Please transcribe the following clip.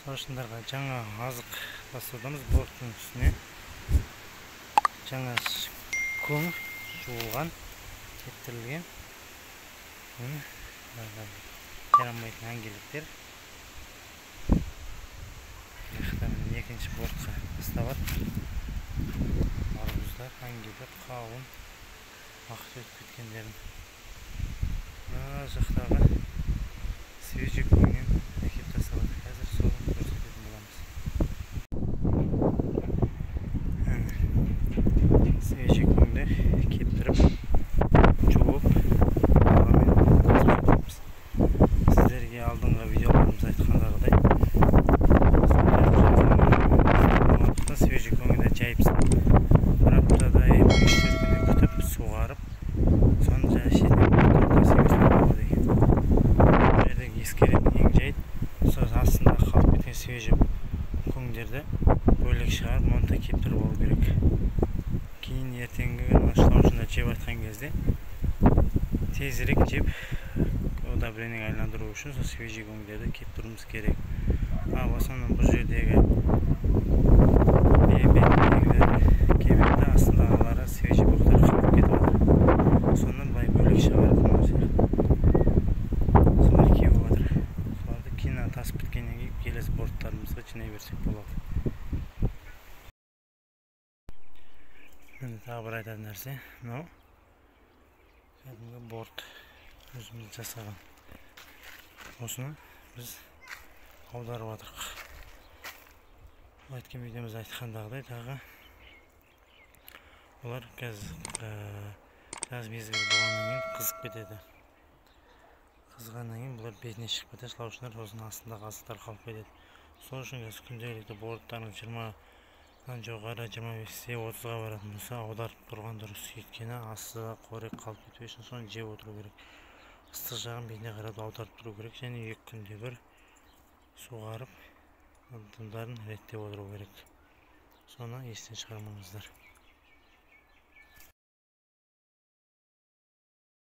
Ошындарға жаңа азық тастаудамыз. Борттың үстіне жаңа көң жуылған, кептірілген. Жарамайтын аңгеліктер. Екінші бортқа тастап арбуздар, аңгелер, қауын, уақыт өтіп кеткендерін. Жақтағы свежий көңнен әкеп тастап. Қазір соны көрсететін боламыз. Свежий көңді кептіріп, жуып, сіздерге алдыңғы видеоларымыз айтқандағыдай свежий көңді жайыпсың. Бір аптадай 3-4 күнде күтіп, суғарып, соны жай шетіне тасып болады екен. Жердегі ескеретін ең жайт, сол астында қалып кеткен свежий көңдерді бөлек шығарып, монта кептіріп алу керек. Кейін ертеңгі күні шылаушында жеп атқан кезде тезірек жеп, удобрениеге айландыру үшін сол свежий көңдерді кептіруіміз керек. В основном бұл жердегі кебекті астындағылары свежий боқтар қалып кетіп отыр. Соны былай бөлек шығарып солар кеуіп отыр. Соларды кейін тасып біткеннен кейін келесі борттарымызға жинай берсек болады. Тағы бір айтатын нәрсе, мынау кәдімгі борт өзіміз жасаған. Осыны біз аударып жатырық. Айтқан видеомызда айтқандағыдай тағы олар жаз мезгілі болғаннан кейін қызып кетеді. Қызғаннан кейін бұлар бетіне шығып кетеді, шылаушындар осының астында азықтар қалып кетеді. Сол үшін күнделікті борттарыңыз 20-дан жоғары 25-30-ға баратын болса, аударып тұрған дұрыс. Өйткені астында қорек қалып кетпеу үшін соны жеп отыру керек. Ыстық жағын бетіне қарап аударып тұру керек, және 2 күнде бір суғарып, дымдарын реттеп отыру керек. Соны естен шығармаңыздар.